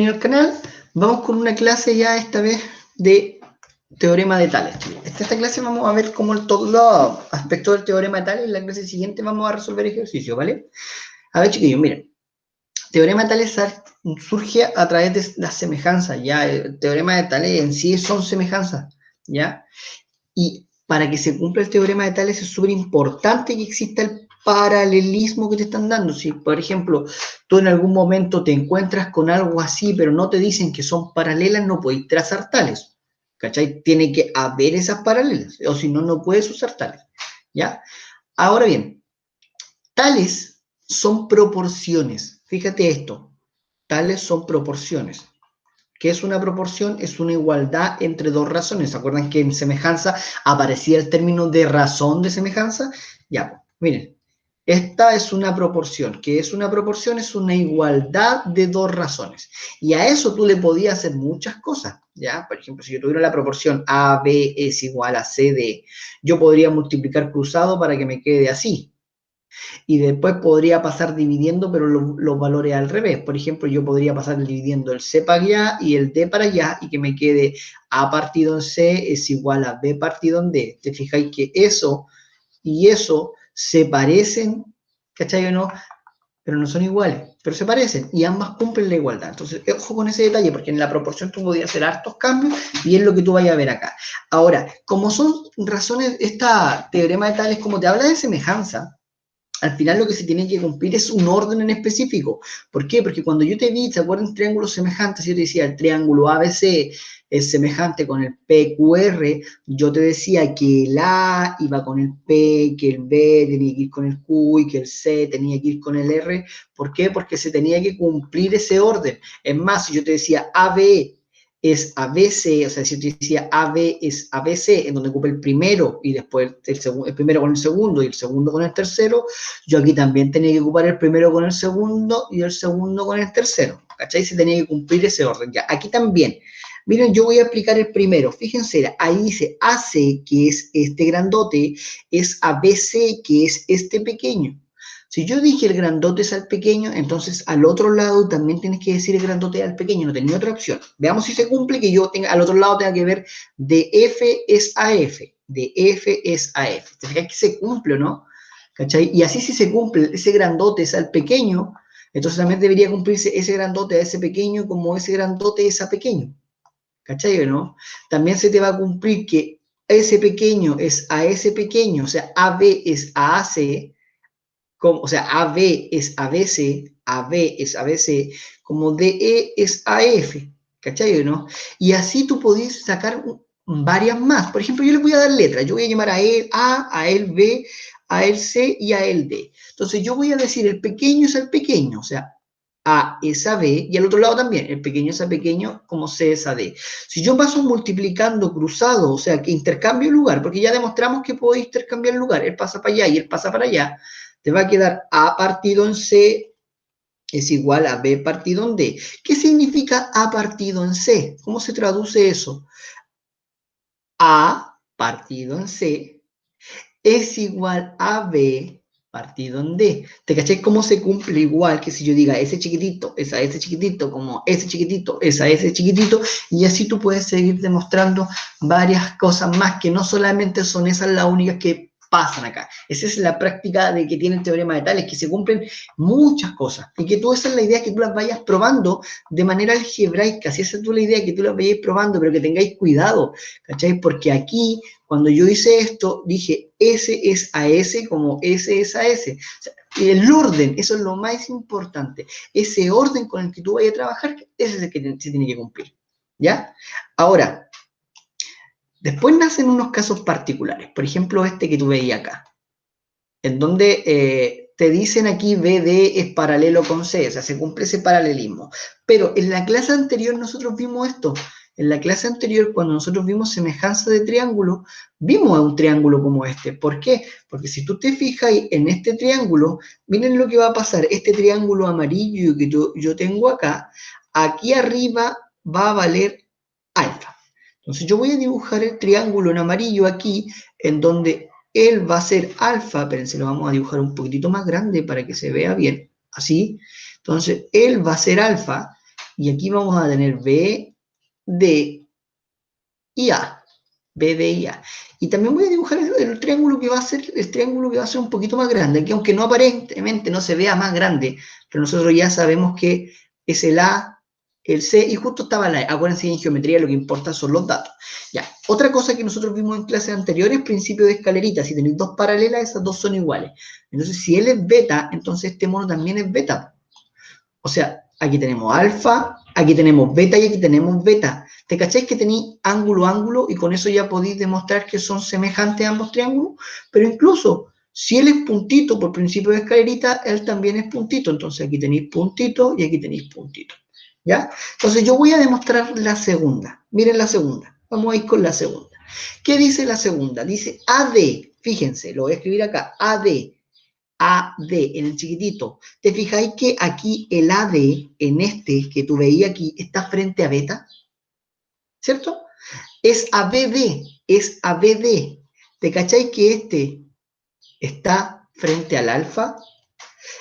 bienvenido al canal. Vamos con una clase ya esta vez de teorema de Tales. Esta clase vamos a ver cómo todos los aspectos del teorema de Tales. En la clase siguiente vamos a resolver ejercicios, ¿vale? A ver, chiquillos, miren. Teorema de Tales surge a través de las semejanzas, ¿ya? El teorema de Tales en sí son semejanzas, ¿ya? Y para que se cumpla el teorema de Tales es súper importante que exista el paralelismo que te están dando. Si, por ejemplo, tú en algún momento te encuentras con algo así, pero no te dicen que son paralelas, no podéis trazar tales. ¿Cachai? Tiene que haber esas paralelas, o si no, no puedes usar tales. ¿Ya? Ahora bien, tales son proporciones. Fíjate esto. Tales son proporciones. ¿Qué es una proporción? Es una igualdad entre dos razones. ¿Se acuerdan que en semejanza aparecía el término de razón de semejanza? Ya, miren. Esta es una proporción. ¿Qué es una proporción? Es una igualdad de dos razones. Y a eso tú le podías hacer muchas cosas, ¿ya? Por ejemplo, si yo tuviera la proporción AB es igual a CD, yo podría multiplicar cruzado para que me quede así. Y después podría pasar dividiendo, pero los valores al revés. Por ejemplo, yo podría pasar dividiendo el C para allá y el D para allá y que me quede A partido en C es igual a B partido en D. ¿Te fijáis que eso y eso se parecen, ¿cachai o no? Pero no son iguales, pero se parecen y ambas cumplen la igualdad. Entonces, ojo con ese detalle, porque en la proporción tú podías hacer hartos cambios y es lo que tú vayas a ver acá. Ahora, como son razones, esta teorema de Tales, como te habla de semejanza, al final lo que se tiene que cumplir es un orden en específico. ¿Por qué? Porque cuando yo te vi, ¿se acuerdan triángulos semejantes? Yo te decía, el triángulo ABC es semejante con el PQR, yo te decía que el A iba con el P, que el B tenía que ir con el Q y que el C tenía que ir con el R. ¿Por qué? Porque se tenía que cumplir ese orden. Es más, si yo te decía AB es ABC, o sea, si yo decía AB es ABC, en donde ocupa el primero y después el primero con el segundo y el segundo con el tercero, yo aquí también tenía que ocupar el primero con el segundo y el segundo con el tercero, ¿cachai? Se tenía que cumplir ese orden. Ya, aquí también. Miren, yo voy a aplicar el primero. Fíjense, ahí dice AC, que es este grandote, es ABC, que es este pequeño. Si yo dije el grandote es al pequeño, entonces al otro lado también tienes que decir el grandote al pequeño, no tenía otra opción. Veamos si se cumple que yo tenga, al otro lado tenga que ver de F es a F, de F es a F. ¿Te fijas que se cumple o no? ¿Cachai? Y así si se cumple ese grandote es al pequeño, entonces también debería cumplirse ese grandote a ese pequeño como ese grandote es a pequeño. ¿Cachai o no? También se te va a cumplir que ese pequeño es a ese pequeño, o sea, AB es a AC, o sea, AB es ABC, AB es ABC, como DE es AF, ¿cachai o no? Y así tú podés sacar varias más. Por ejemplo, yo le voy a dar letras, yo voy a llamar a él A, a él B, a él C y a él D. Entonces yo voy a decir el pequeño es el pequeño, o sea, A es a B, y al otro lado también, el pequeño es a pequeño, como C es a D. Si yo paso multiplicando cruzado, o sea, que intercambio lugar, porque ya demostramos que puedo intercambiar lugar, él pasa para allá y él pasa para allá, te va a quedar A partido en C es igual a B partido en D. ¿Qué significa A partido en C? ¿Cómo se traduce eso? A partido en C es igual a B partido en D. ¿Te caché cómo se cumple igual que si yo diga ese chiquitito, es a ese chiquitito, como ese chiquitito, es a ese chiquitito? Y así tú puedes seguir demostrando varias cosas más que no solamente son esas las únicas que pasan acá. Esa es la práctica de que tiene el teorema de Tales, que se cumplen muchas cosas y que tú, esa es la idea, que tú las vayas probando de manera algebraica. Si esa es la idea, que tú las vayas probando, pero que tengáis cuidado, ¿cachai? Porque aquí, cuando yo hice esto, dije S es a S como S es a S. O sea, el orden, eso es lo más importante. Ese orden con el que tú vayas a trabajar, ese es el que se tiene que cumplir, ¿ya? Ahora, después nacen unos casos particulares. Por ejemplo, este que tú veías acá, en donde te dicen aquí BD es paralelo con C, o sea, se cumple ese paralelismo. Pero en la clase anterior nosotros vimos esto. En la clase anterior, cuando nosotros vimos semejanza de triángulo, vimos a un triángulo como este. ¿Por qué? Porque si tú te fijas en este triángulo, miren lo que va a pasar. Este triángulo amarillo que yo tengo acá, aquí arriba va a valer alfa. Entonces yo voy a dibujar el triángulo en amarillo aquí, en donde él va a ser alfa, espérense, lo vamos a dibujar un poquitito más grande para que se vea bien, así. Entonces, él va a ser alfa y aquí vamos a tener B, D y A. B, D y A. Y también voy a dibujar el triángulo que va a ser, el triángulo que va a ser un poquito más grande, que aunque no aparentemente no se vea más grande, pero nosotros ya sabemos que es el A, el C, y justo estaba la E. Acuérdense, en geometría lo que importa son los datos. Ya, otra cosa que nosotros vimos en clases anteriores, principio de escalerita. Si tenéis dos paralelas, esas dos son iguales. Entonces, si él es beta, entonces este mono también es beta. O sea, aquí tenemos alfa, aquí tenemos beta y aquí tenemos beta. ¿Te cacháis que tenéis ángulo, ángulo? Y con eso ya podéis demostrar que son semejantes ambos triángulos. Pero incluso, si él es puntito por principio de escalerita, él también es puntito. Entonces aquí tenéis puntito y aquí tenéis puntito. ¿Ya? Entonces yo voy a demostrar la segunda. Miren la segunda. Vamos a ir con la segunda. ¿Qué dice la segunda? Dice AD. Fíjense, lo voy a escribir acá. AD. AD en el chiquitito. ¿Te fijáis que aquí el AD, en este que tú veías aquí, está frente a beta? ¿Cierto? Es ABD, es ABD. ¿Te cacháis que este está frente al alfa?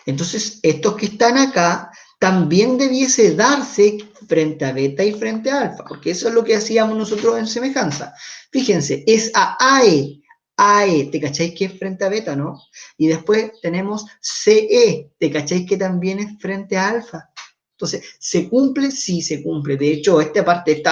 Entonces, estos que están acá también debiese darse frente a beta y frente a alfa, porque eso es lo que hacíamos nosotros en semejanza. Fíjense, es a AE. AE, ¿te cacháis que es frente a beta, no? Y después tenemos CE, ¿te cacháis que también es frente a alfa? Entonces, ¿se cumple? Sí, se cumple. De hecho, esta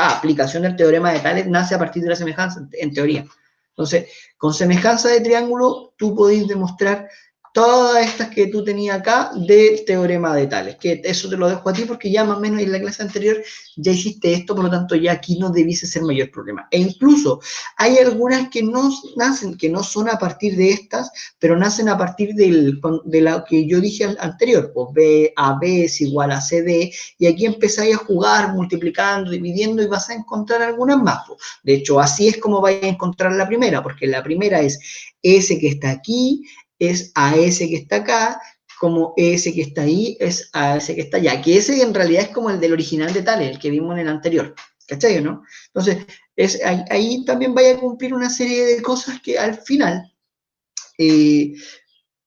aplicación del teorema de Tales nace a partir de la semejanza, en teoría. Entonces, con semejanza de triángulo, tú podés demostrar todas estas que tú tenías acá del teorema de Tales, que eso te lo dejo a ti porque ya más o menos en la clase anterior ya hiciste esto, por lo tanto ya aquí no debiese ser mayor problema. E incluso hay algunas que no nacen, que no son a partir de estas, pero nacen a partir de lo que yo dije anterior, pues B a B es igual a CD, y aquí empezáis a jugar multiplicando, dividiendo y vas a encontrar algunas más. Pues. De hecho, así es como vais a encontrar la primera, porque la primera es S que está aquí, es a ese que está acá, como ese que está ahí es a ese que está allá, que ese en realidad es como el del original de Tales, el que vimos en el anterior, ¿cachai o no? Entonces, ahí también vaya a cumplir una serie de cosas que al final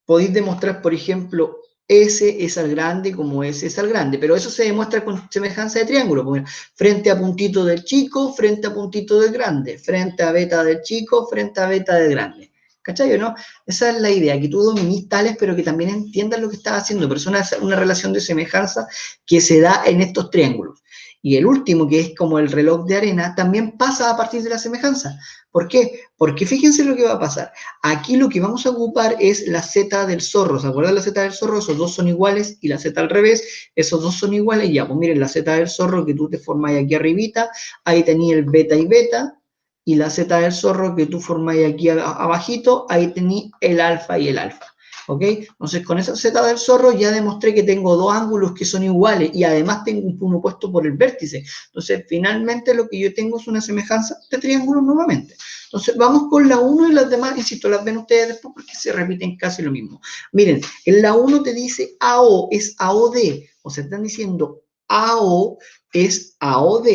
podéis demostrar, por ejemplo, S es al grande como S es al grande, pero eso se demuestra con semejanza de triángulo, porque frente a puntito del chico, frente a puntito del grande, frente a beta del chico, frente a beta del grande. ¿Cachai o no? Esa es la idea, que tú dominís Tales, pero que también entiendas lo que estás haciendo, pero es una relación de semejanza que se da en estos triángulos. Y el último, que es como el reloj de arena, también pasa a partir de la semejanza. ¿Por qué? Porque fíjense lo que va a pasar. Aquí lo que vamos a ocupar es la Z del zorro. ¿Se acuerdan la Z del zorro? Esos dos son iguales y la Z al revés, esos dos son iguales. Ya, pues miren, la Z del zorro que tú te formáis aquí arribita, ahí tenía el beta y beta, y la Z del zorro que tú formáis aquí abajito, ahí tenéis el alfa y el alfa. ¿Ok? Entonces, con esa Z del zorro ya demostré que tengo dos ángulos que son iguales y además tengo un punto opuesto por el vértice. Entonces, finalmente lo que yo tengo es una semejanza de triángulo nuevamente. Entonces, vamos con la 1 y las demás, insisto, las ven ustedes después porque se repiten casi lo mismo. Miren, en la 1 te dice AO es AOD, o sea, están diciendo AO es AOD.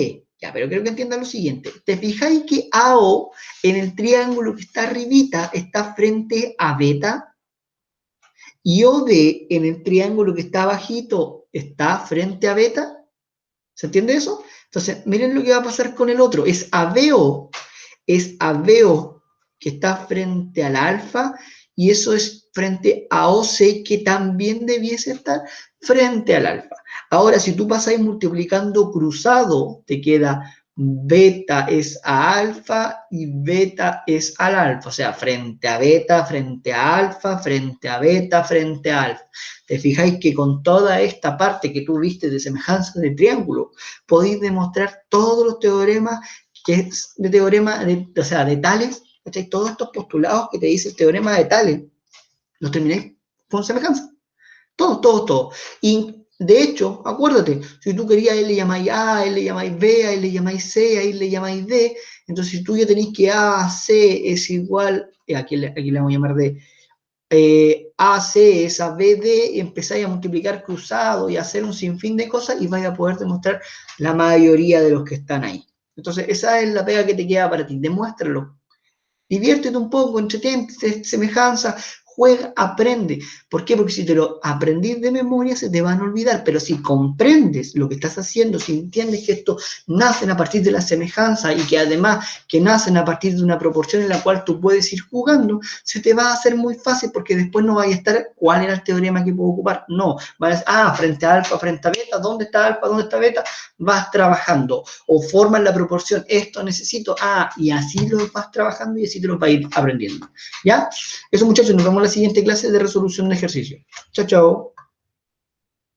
Ya, pero creo que entiendan lo siguiente. ¿Te fijáis que AO en el triángulo que está arribita está frente a beta? Y OD en el triángulo que está abajito está frente a beta. ¿Se entiende eso? Entonces, miren lo que va a pasar con el otro. Es ABO que está frente al alfa y eso es frente a OC que también debiese estar frente al alfa. Ahora, si tú pasas multiplicando cruzado, te queda beta es a alfa y beta es al alfa, o sea, frente a beta, frente a alfa, frente a beta, frente a alfa. Te fijáis que con toda esta parte que tú viste de semejanza de triángulo, podéis demostrar todos los teoremas que es de teorema, o sea, de Tales, ¿cachai? Todos estos postulados que te dice el teorema de Tales, los termináis con semejanza. Todos, todos, todos. Y de hecho, acuérdate, si tú querías, a él le llamáis A, a él le llamáis B, a él le llamáis C, a él le llamáis D, entonces si tú ya tenéis que AC es igual, aquí le vamos a llamar D, AC es a BD, y empezáis a multiplicar cruzado y a hacer un sinfín de cosas y vais a poder demostrar la mayoría de los que están ahí. Entonces, esa es la pega que te queda para ti, demuéstralo. Diviértete un poco, entretente, semejanza, juega, aprende. ¿Por qué? Porque si te lo aprendís de memoria se te van a olvidar, pero si comprendes lo que estás haciendo, si entiendes que esto nacen a partir de la semejanza y que además que nacen a partir de una proporción en la cual tú puedes ir jugando, se te va a hacer muy fácil porque después no va a estar cuál era el teorema que puedo ocupar. No, vas a frente a alfa, frente a beta, ¿dónde está alfa, dónde está beta? Vas trabajando o formas la proporción, esto necesito, y así lo vas trabajando y así te lo vas a ir aprendiendo. ¿Ya? Eso, muchachos, nos vemos en la siguiente clase de resolución de ejercicio. Chao, chao.